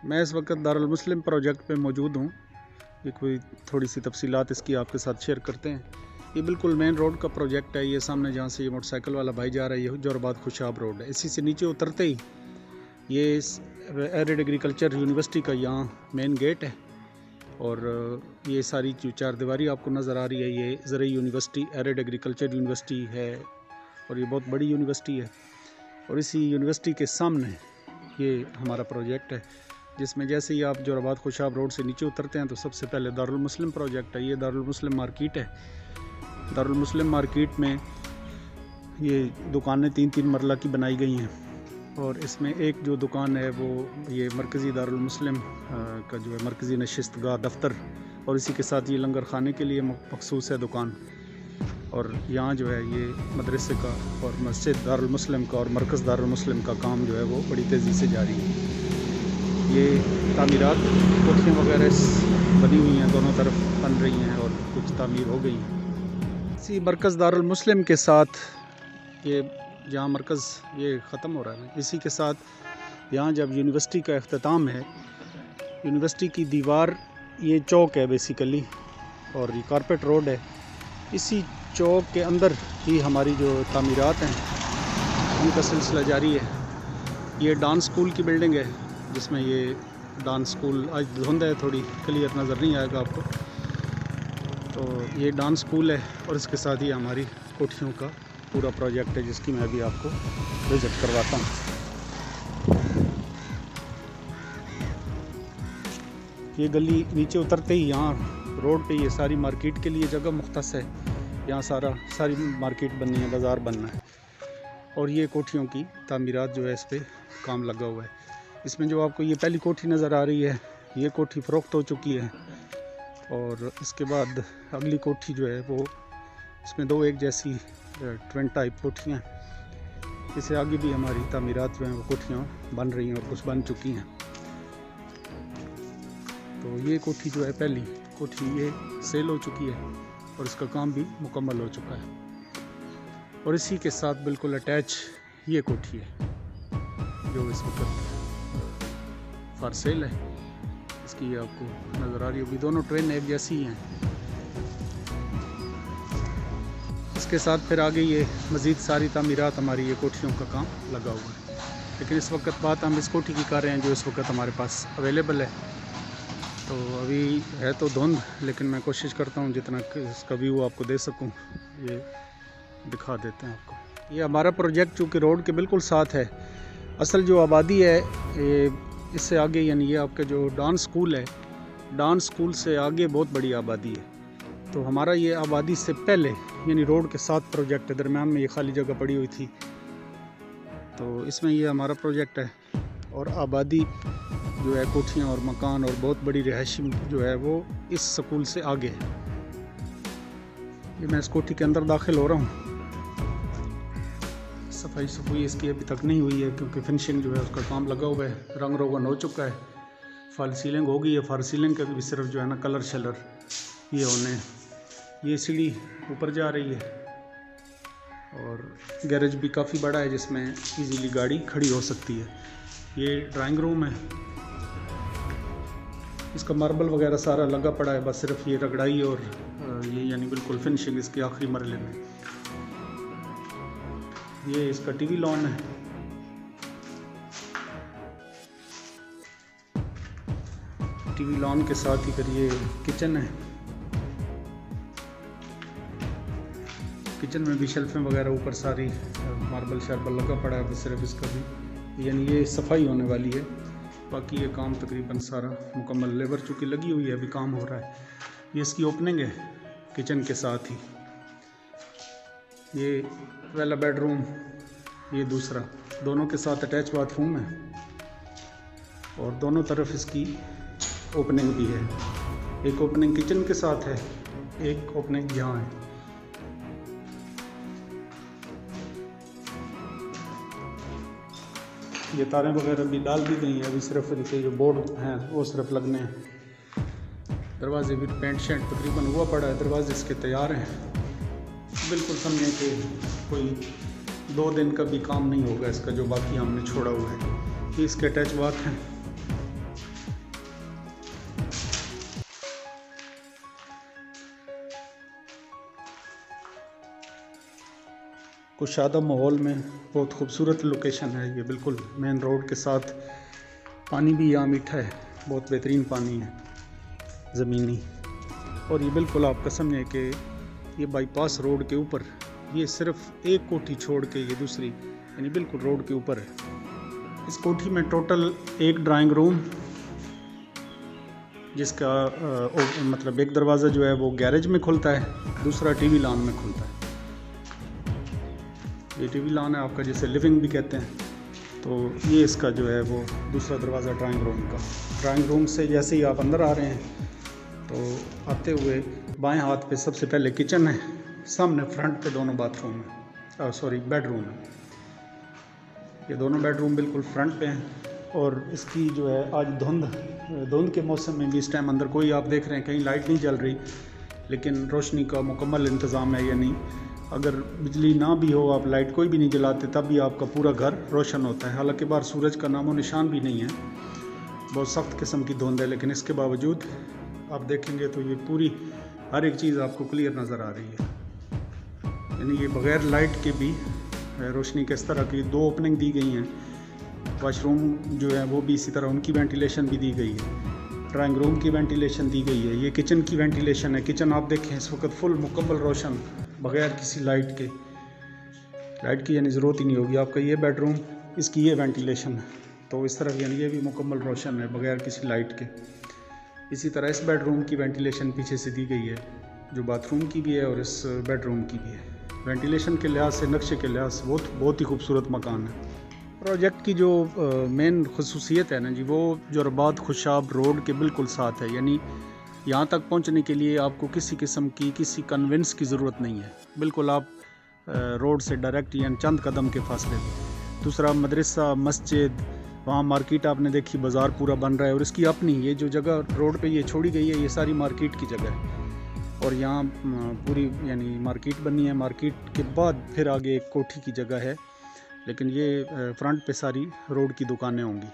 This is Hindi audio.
मैं इस वक्त दारुल मुस्लिम प्रोजेक्ट पे मौजूद हूँ। ये कोई थोड़ी सी तफसीलात इसकी आपके साथ शेयर करते हैं। ये बिल्कुल मेन रोड का प्रोजेक्ट है। ये सामने जहाँ से ये मोटरसाइकिल वाला भाई जा रहा है, ये जोराबाद खुशाब रोड है। इसी से नीचे उतरते ही ये एरिड एग्रीकल्चर यूनिवर्सिटी का यहाँ मेन गेट है। और ये सारी जो चार दीवारी आपको नज़र आ रही है, ये ज़रई यूनिवर्सिटी एरिड एग्रीकल्चर यूनिवर्सिटी है और ये बहुत बड़ी यूनिवर्सिटी है। और इसी यूनिवर्सिटी के सामने ये हमारा प्रोजेक्ट है, जिसमें जैसे ही आप जोराबाद खुशाब रोड से नीचे उतरते हैं तो सबसे पहले दारुल मुस्लिम प्रोजेक्ट है। ये दारुल मुस्लिम मार्केट है। दारुल मुस्लिम मार्केट में ये दुकानें 3-3 मरला की बनाई गई हैं और इसमें एक जो दुकान है वो ये मरकज़ी दारुल मुस्लिम का जो है मरकज़ी नशिस्तगाह दफ्तर, और इसी के साथ ये लंगर खाने के लिए मखसूस है दुकान। और यहाँ जो है ये मदरसे का और मस्जिद दारुल मुस्लिम का और मरकज़ दारुल मुस्लिम का काम जो है वो बड़ी तेज़ी से जारी है। ये तामीरात कोठियाँ वगैरह बनी हुई हैं, दोनों तरफ बन रही हैं और कुछ तामीर हो गई है। इसी मरकज़ दारुल मुस्लिम के साथ ये जहाँ मरकज़ ये ख़त्म हो रहा है, इसी के साथ यहाँ जब यूनिवर्सिटी का अख्ताम है, यूनिवर्सिटी की दीवार ये चौक है बेसिकली और ये कारपेट रोड है। इसी चौक के अंदर ही हमारी जो तामीरात हैं उनका सिलसिला जारी है। ये डांस स्कूल की बिल्डिंग है, जिसमें ये डांस स्कूल, आज धुंध है थोड़ी क्लियर नज़र नहीं आएगा आपको, तो ये डांस स्कूल है। और इसके साथ ही हमारी कोठियों का पूरा प्रोजेक्ट है, जिसकी मैं अभी आपको विज़िट करवाता हूँ। ये गली नीचे उतरते ही यहाँ रोड पे ये सारी मार्केट के लिए जगह मुख्तस है। यहाँ सारी मार्केट बननी है, बाज़ार बनना है। और ये कोठियों की तामीरात जो है इस पर काम लगा हुआ है। इसमें जो आपको ये पहली कोठी नज़र आ रही है, ये कोठी फ़रोख्त हो चुकी है। और इसके बाद अगली कोठी जो है वो इसमें दो एक जैसी ट्विन टाइप कोठियाँ हैं। इससे आगे भी हमारी तामीरात जो हैं वो कोठियाँ बन रही हैं और कुछ बन चुकी हैं। तो ये कोठी जो है पहली कोठी ये सेल हो चुकी है और इसका काम भी मुकम्मल हो चुका है। और इसी के साथ बिल्कुल अटैच ये कोठी है जो इस वक्त फॉर सेल है। इसकी आपको नज़र आ रही होगी, दोनों ट्रेन एक जैसी ही हैं। इसके साथ फिर आगे ये मज़ीद सारी तामीरात हमारी ये कोठियों का काम लगा हुआ है। लेकिन इस वक्त बात हम इस कोठी की कर रहे हैं जो इस वक्त हमारे पास अवेलेबल है। तो अभी है तो धुंध, लेकिन मैं कोशिश करता हूँ जितना इसका व्यू आपको दे सकूँ ये दिखा देते हैं आपको। ये हमारा प्रोजेक्ट चूँकि रोड के बिल्कुल साथ है। असल जो आबादी है ये इससे आगे, यानी ये आपका जो डांस स्कूल है, डांस स्कूल से आगे बहुत बड़ी आबादी है। तो हमारा ये आबादी से पहले यानी रोड के साथ प्रोजेक्ट है, दरम्यान में ये खाली जगह पड़ी हुई थी, तो इसमें ये हमारा प्रोजेक्ट है। और आबादी जो है कोठियाँ और मकान और बहुत बड़ी रिहायशी जो है वो इस स्कूल से आगे है। ये मैं इस कोठी के अंदर दाखिल हो रहा हूँ। सफाई इसकी अभी तक नहीं हुई है क्योंकि फिनिशिंग जो है उसका काम लगा हुआ है, रंग रोगन हो चुका है, फॉल सीलिंग हो गई है। फॉल सीलिंग का भी सिर्फ जो है ना कलर शलर ये होने। ये सीढ़ी ऊपर जा रही है और गैरेज भी काफ़ी बड़ा है जिसमें इजीली गाड़ी खड़ी हो सकती है। ये ड्राइंग रूम है, इसका मार्बल वगैरह सारा लगा पड़ा है, बस सिर्फ ये रगड़ाई और ये यानी बिल्कुल फिनिशिंग इसके आखिरी मरले में। ये इसका टीवी लॉन है। टीवी लॉन के साथ ही फिर ये किचन है। किचन में भी शेल्फें वगैरह ऊपर सारी मार्बल शार्बल लगा पड़ा है, बस सिर्फ इसका भी यानी ये सफाई होने वाली है। बाकी ये काम तकरीबन सारा मुकम्मल, लेबर चूँकि लगी हुई है, अभी काम हो रहा है। ये इसकी ओपनिंग है किचन के साथ ही। ये पहला बेडरूम, ये दूसरा, दोनों के साथ अटैच बाथरूम है और दोनों तरफ इसकी ओपनिंग भी है। एक ओपनिंग किचन के साथ है, एक ओपनिंग यहाँ है। ये तारें वगैरह भी डाल दी गई हैं, अभी सिर्फ इनके जो बोर्ड हैं वो सिर्फ लगने हैं। दरवाजे भी पेंट शेंट तकरीबन हुआ पड़ा है, दरवाजे इसके तैयार हैं। बिल्कुल समझें कि कोई 2 दिन का भी काम नहीं होगा इसका जो बाकी हमने छोड़ा हुआ है। ये इसके अटैच बाथ हैं। कुशादा माहौल में बहुत खूबसूरत लोकेशन है ये, बिल्कुल मेन रोड के साथ। पानी भी यहाँ मीठा है, बहुत बेहतरीन पानी है ज़मीनी। और ये बिल्कुल आपका समझें कि ये बाईपास रोड के ऊपर, ये सिर्फ एक कोठी छोड़ के ये दूसरी यानी बिल्कुल रोड के ऊपर है। इस कोठी में टोटल एक ड्राइंग रूम, जिसका मतलब एक दरवाज़ा जो है वो गैरेज में खुलता है, दूसरा टीवी लॉन में खुलता है। ये टीवी लॉन है आपका, जिसे लिविंग भी कहते हैं। तो ये इसका जो है वो दूसरा दरवाज़ा ड्राइंग रूम का। ड्राइंग रूम से जैसे ही आप अंदर आ रहे हैं तो आते हुए बाएं हाथ पे सबसे पहले किचन है, सामने फ्रंट पे दोनों बाथरूम है, बेडरूम है। ये दोनों बेडरूम बिल्कुल फ्रंट पे हैं। और इसकी जो है आज धुंध के मौसम में भी इस टाइम अंदर कोई, आप देख रहे हैं कहीं लाइट नहीं जल रही, लेकिन रोशनी का मुकम्मल इंतज़ाम है। यानी अगर बिजली ना भी हो, आप लाइट कोई भी नहीं जलाते, तब भी आपका पूरा घर रोशन होता है। हालांकि बाहर सूरज का नामो निशान भी नहीं है, बहुत सख्त किस्म की धुंध है, लेकिन इसके बावजूद आप देखेंगे तो ये पूरी हर एक चीज़ आपको क्लियर नज़र आ रही है। यानी ये बग़ैर लाइट के भी रोशनी के इस तरह की दो ओपनिंग दी गई हैं। वाशरूम जो है वो भी इसी तरह, उनकी वेंटिलेशन भी दी गई है। ड्राइंग रूम की वेंटिलेशन दी गई है। ये किचन की वेंटिलेशन है। किचन आप देखें इस वक्त फुल मुकम्मल रोशन, बग़ैर किसी लाइट की यानी ज़रूरत ही नहीं होगी आपका। ये बेडरूम, इसकी ये वेंटिलेशन है, तो इस तरह यानी ये भी मुकम्मल रोशन है बग़ैर किसी लाइट के। इसी तरह इस बेडरूम की वेंटिलेशन पीछे से दी गई है, जो बाथरूम की भी है और इस बेडरूम की भी है। वेंटिलेशन के लिहाज से, नक्शे के लिहाज से बहुत ही खूबसूरत मकान है। प्रोजेक्ट की जो मेन खसूसियत है ना जी, वो जोराबाद खुशाब रोड के बिल्कुल साथ है। यानी यहाँ तक पहुँचने के लिए आपको किसी किस्म की किसी कन्वेंस की ज़रूरत नहीं है। बिल्कुल आप रोड से डायरेक्ट यानी चंद कदम के फासले पे। दूसरा, मदरसा, मस्जिद, वहाँ मार्केट आपने देखी, बाज़ार पूरा बन रहा है। और इसकी अपनी ये जो जगह रोड पे ये छोड़ी गई है, ये सारी मार्केट की जगह है। और यहाँ पूरी यानी मार्केट बनी है। मार्केट के बाद फिर आगे एक कोठी की जगह है, लेकिन ये फ्रंट पे सारी रोड की दुकानें होंगी।